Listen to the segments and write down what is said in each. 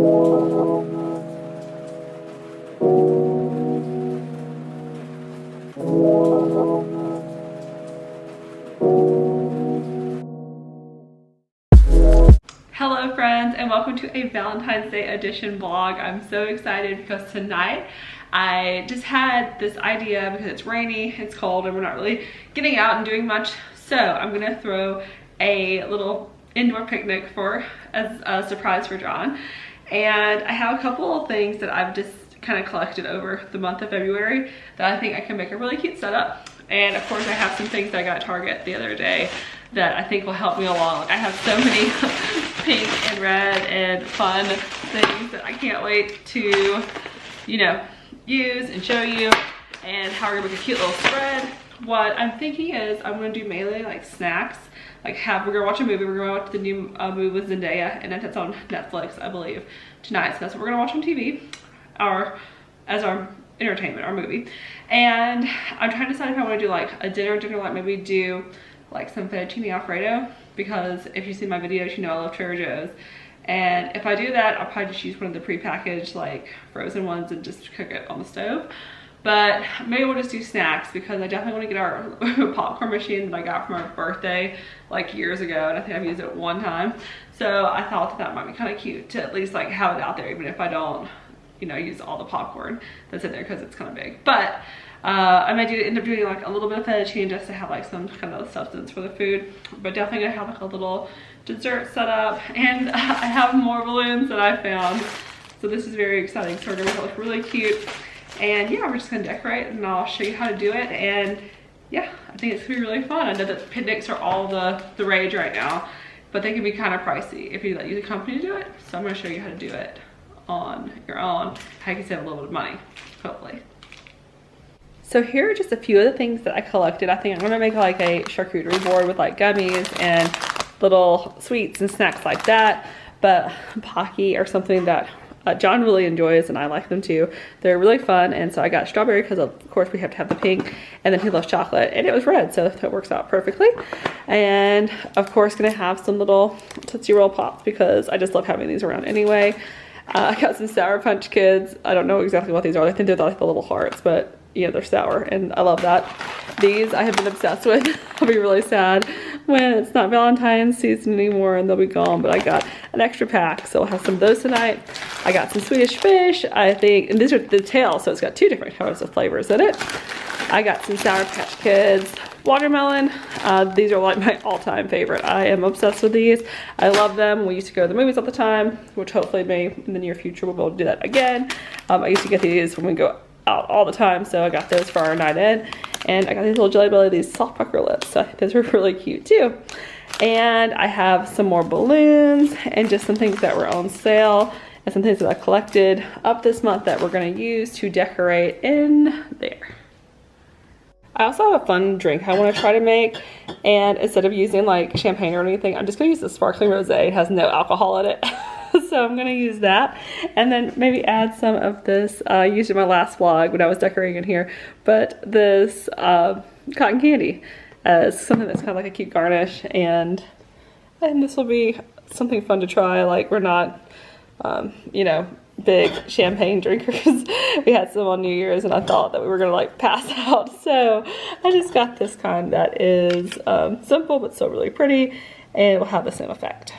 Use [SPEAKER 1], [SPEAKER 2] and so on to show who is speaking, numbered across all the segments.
[SPEAKER 1] Hello friends, and welcome to a Valentine's Day edition vlog. I'm so excited because tonight I just had this idea because it's rainy, it's cold, and we're not really getting out and doing much. So I'm gonna throw a little indoor picnic as a surprise for John. And I have a couple of things that I've just kind of collected over the month of February that I think I can make a really cute setup. And of course I have some things that I got at Target the other day that I think will help me along. I have so many pink and red and fun things that I can't wait to, use and show you, and how we're gonna make a cute little spread. What I'm thinking is I'm gonna do mainly like snacks. We're gonna watch a movie. We're gonna watch the new movie with Zendaya, and that's on Netflix, I believe, tonight. So that's what we're gonna watch on TV, as our entertainment, our movie. And I'm trying to decide if I want to do like a dinner, like maybe do like some fettuccine alfredo, because if you see my videos, you know I love Trader Joe's. And if I do that, I'll probably just use one of the prepackaged like frozen ones and just cook it on the stove. But maybe we'll just do snacks, because I definitely want to get our popcorn machine that I got from our birthday like years ago, and I think I've used it one time. So I thought that might be kind of cute to at least like have it out there, even if I don't, use all the popcorn that's in there, because it's kind of big. But I might end up doing like a little bit of fettuccine just to have like some kind of substance for the food. But definitely gonna have like a little dessert set up, and I have more balloons that I found. So this is very exciting. So we're gonna make it look really cute. And yeah, we're just gonna decorate, and I'll show you how to do it. And yeah, I think it's gonna be really fun. I know that picnics are all the rage right now, but they can be kind of pricey if you let use a company to do it. So I'm gonna show you how to do it on your own, how you can save a little bit of money, hopefully. So here are just a few of the things that I collected. I think I'm gonna make like a charcuterie board with like gummies and little sweets and snacks like that. But Pocky are something that John really enjoys, and I like them too. They're really fun, and so I got strawberry because of course we have to have the pink, and then he loves chocolate, and it was red, so that works out perfectly. And of course gonna have some little Tootsie Roll Pops, because I just love having these around anyway. I got some Sour Punch Kids. I don't know exactly what these are. I think they're like the little hearts, but yeah, they're sour, and I love that. These I have been obsessed with. I'll be really sad when it's not Valentine's season anymore and they'll be gone, but I got an extra pack, so I'll have some of those tonight. I got some Swedish Fish, I think, and these are the tail, so it's got two different kinds of flavors in it. I got some Sour Patch Kids watermelon. These are like my all-time favorite. I am obsessed with these. I love them. We used to go to the movies all the time, which hopefully maybe in the near future we'll be able to do that again. I used to get these when we go out all the time, so I got those for our night in. And I got these little Jelly Belly, these soft pucker lips, so I think those were really cute too. And I have some more balloons and just some things that were on sale, and some things that I collected up this month that we're going to use to decorate in there. I also have a fun drink I want to try to make, and instead of using like champagne or anything, I'm just going to use the sparkling rosé. It has no alcohol in it. So I'm going to use that, and then maybe add some of this, I used in my last vlog when I was decorating in here, but this cotton candy as something that's kind of like a cute garnish, and this will be something fun to try. Like, we're not, big champagne drinkers. We had some on New Year's, and I thought that we were going to like pass out, so I just got this kind that is simple but still really pretty, and it will have the same effect.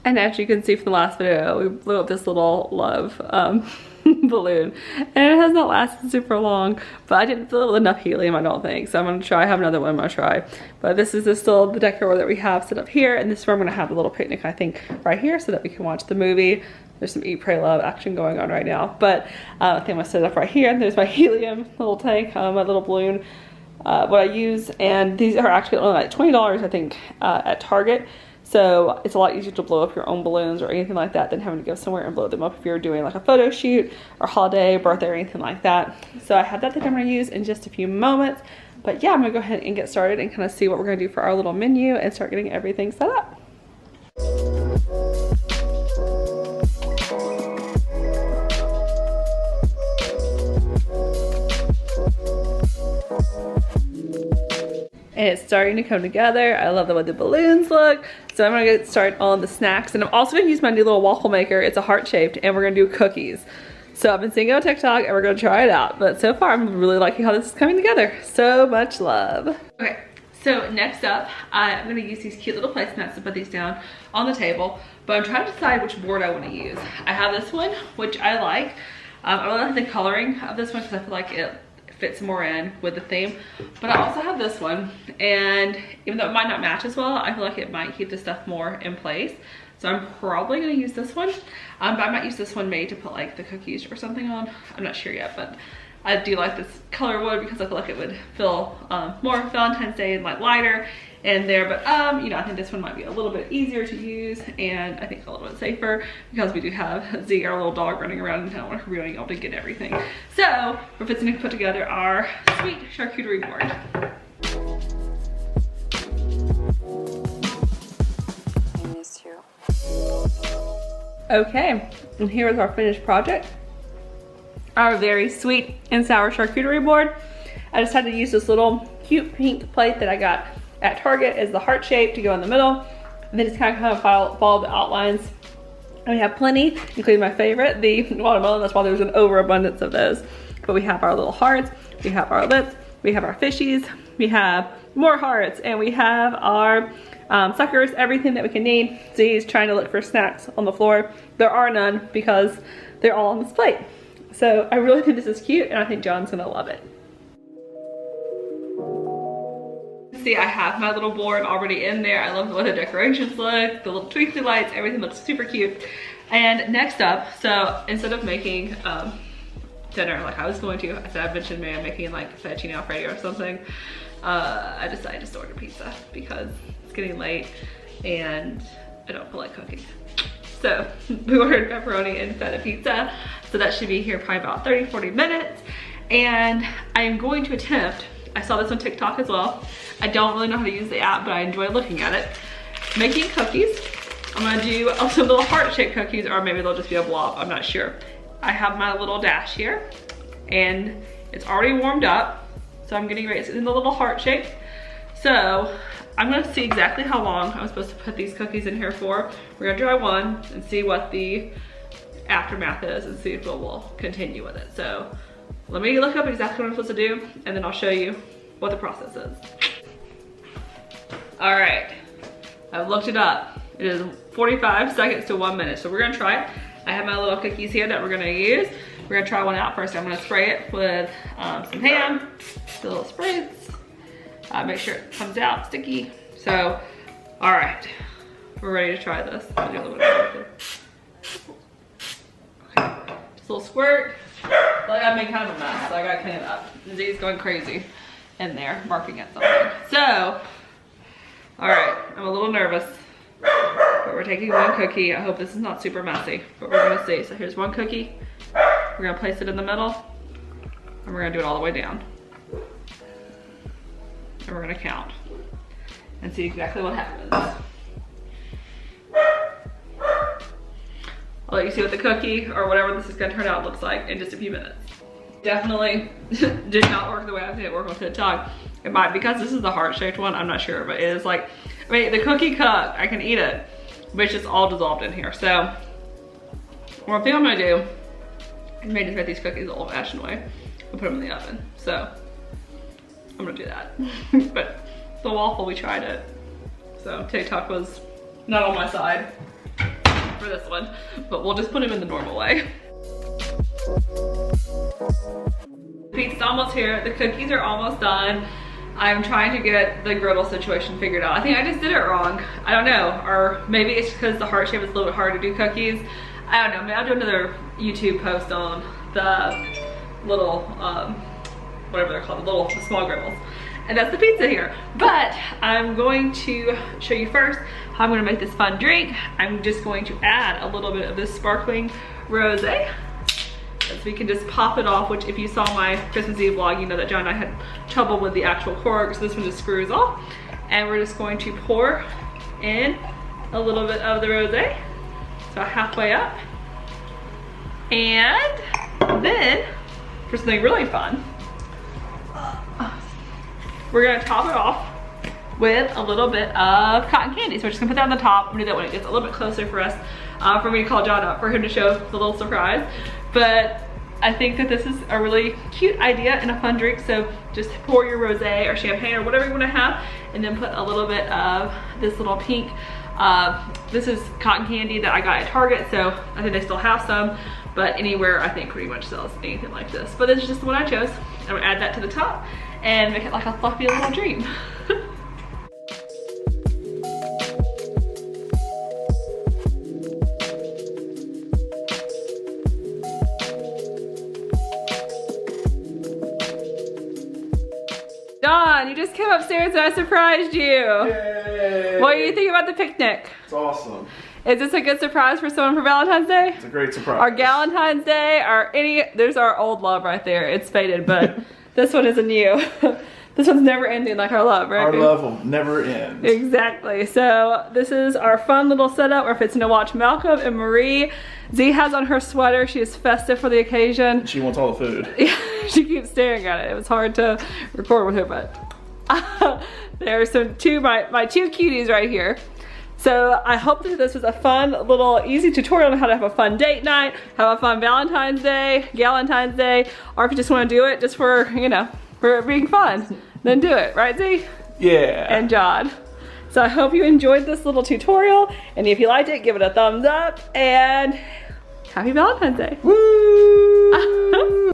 [SPEAKER 1] And as you can see from the last video, we blew up this little love balloon, and it has not lasted super long, but I didn't fill it with enough helium, I don't think. So I'm gonna try, I have another one I'm gonna try. But this is still the decor that we have set up here, and this is where I'm gonna have a little picnic, I think, right here, so that we can watch the movie. There's some Eat, Pray, Love action going on right now, but I think I'm gonna set it up right here. And there's my helium little tank, my little balloon, what I use, and these are actually only like $20, I think, at Target. So it's a lot easier to blow up your own balloons or anything like that than having to go somewhere and blow them up if you're doing like a photo shoot or holiday, birthday, or anything like that. So I have that I'm going to use in just a few moments. But yeah, I'm going to go ahead and get started and kind of see what we're going to do for our little menu and start getting everything set up. it's starting to come together. I love the way the balloons look. So I'm gonna get started on the snacks, and I'm also gonna use my new little waffle maker. It's a heart shaped, and we're gonna do cookies. So I've been seeing it on TikTok, and we're gonna try it out. But so far, I'm really liking how this is coming together. So much love. Okay, so next up, I'm gonna use these cute little placemats to put these down on the table. But I'm trying to decide which board I wanna use. I have this one, which I like. I really like the coloring of this one because I feel like it fits more in with the theme. But I also have this one, and even though it might not match as well, I feel like it might keep the stuff more in place. So I'm probably gonna use this one. But I might use this one maybe to put like the cookies or something on. I'm not sure yet, but I do like this color wood because I feel like it would feel more Valentine's Day and like lighter in there. But you know, I think this one might be a little bit easier to use, and I think a little bit safer because we do have Z, our little dog, running around, and I don't want her being able to get everything. So we're fixing to put together our sweet charcuterie board. Okay, and here is our finished project. Our very sweet and sour charcuterie board. I just had to use this little cute pink plate that I got at Target as the heart shape to go in the middle. And then just kind of follow the outlines. And we have plenty, including my favorite, the watermelon. That's why there's an overabundance of those. But we have our little hearts, we have our lips, we have our fishies, we have more hearts, and we have our suckers, everything that we can need. Z's trying to look for snacks on the floor. There are none because they're all on this plate. So I really think this is cute, and I think John's gonna love it. See, I have my little board already in there. I love the way the decorations look, the little twinkly lights, everything looks super cute. And next up, so instead of making dinner like I was going to, I said I mentioned maybe I'm making like fettuccine alfredo or something. I decided to order pizza because it's getting late and I don't feel like cooking. So we ordered pepperoni and feta pizza. So that should be here probably about 30-40 minutes. And I am going to attempt, I saw this on TikTok as well. I don't really know how to use the app, but I enjoy looking at it. Making cookies. I'm gonna do also little heart-shaped cookies, or maybe they'll just be a blob, I'm not sure. I have my little dash here, and it's already warmed up. So I'm getting ready, it's in the little heart shape. So I'm gonna see exactly how long I'm supposed to put these cookies in here for. We're gonna try one and see what the aftermath is and see if we'll continue with it. So let me look up exactly what I'm supposed to do, and then I'll show you what the process is. All right, I've looked it up. It is 45 seconds to 1 minute. So we're gonna try it. I have my little cookies here that we're gonna use. We're gonna try one out first. I'm gonna spray it with some ham, the little spritz. Make sure it comes out sticky. So, all right, we're ready to try this. I'll do a little bit of it. Okay, just a little squirt. Like I made kind of a mess, so I gotta clean it up. Z's going crazy in there, barking at something. So, all right, I'm a little nervous, but we're taking one cookie. I hope this is not super messy, but we're gonna see. So here's one cookie. We're gonna place it in the middle, and we're gonna do it all the way down. And we're gonna count and see exactly what happens. I'll let you see what the cookie or whatever this is gonna turn out looks like in just a few minutes. Definitely did not work the way I think it worked on TikTok. It might, because this is the heart-shaped one, I'm not sure, but it is like, I mean, the cookie cooked, I can eat it, but it's just all dissolved in here. So, one thing I'm gonna do, I may just make these cookies the old-fashioned way and put them in the oven. So, I'm gonna do that. But the waffle, we tried it. So TikTok was not on my side for this one, but we'll just put them in the normal way. The pizza's almost here. The cookies are almost done. I'm trying to get the griddle situation figured out. I think I just did it wrong. I don't know, or maybe it's because the heart shape is a little bit hard to do cookies. I don't know, maybe I'll do another YouTube post on the little, whatever they're called, the small griddles. And that's the pizza here. But I'm going to show you first how I'm gonna make this fun drink. I'm just going to add a little bit of this sparkling rosé. So we can just pop it off, which if you saw my Christmas Eve vlog, you know that John and I had trouble with the actual cork, so this one just screws off. And we're just going to pour in a little bit of the rosé, so halfway up. And then, for something really fun, we're gonna top it off with a little bit of cotton candy. So we're just gonna put that on the top. I'm gonna do that when it gets a little bit closer for us, for me to call John up for him to show the little surprise. But I think that this is a really cute idea and a fun drink. So just pour your rosé or champagne or whatever you want to have, and then put a little bit of this little pink. This is cotton candy that I got at Target, so I think they still have some, but anywhere I think pretty much sells anything like this. But this is just the one I chose. I'm gonna add that to the top and make it like a fluffy little dream. John, you just came upstairs and I surprised you.
[SPEAKER 2] Yay.
[SPEAKER 1] What do you think about the picnic?
[SPEAKER 2] It's awesome.
[SPEAKER 1] Is this a good surprise for someone for Valentine's Day?
[SPEAKER 2] It's a great surprise.
[SPEAKER 1] Our Galentine's Day, there's our old love right there. It's faded, but this one isn't new. This one's never ending like our love, right?
[SPEAKER 2] Our love will never end.
[SPEAKER 1] Exactly. So this is our fun little setup. We're fixing to watch Malcolm and Marie. Z has on her sweater. She is festive for the occasion.
[SPEAKER 2] She wants all the food.
[SPEAKER 1] Yeah, she keeps staring at it. It was hard to record with her, but there's my two cuties right here. So I hope that this was a fun little easy tutorial on how to have a fun date night, have a fun Valentine's Day, Galentine's Day, or if you just want to do it just for, you know, for it being fun, then do it, right Z?
[SPEAKER 2] Yeah.
[SPEAKER 1] And John. So I hope you enjoyed this little tutorial, and if you liked it, give it a thumbs up, and happy Valentine's Day.
[SPEAKER 2] Woo!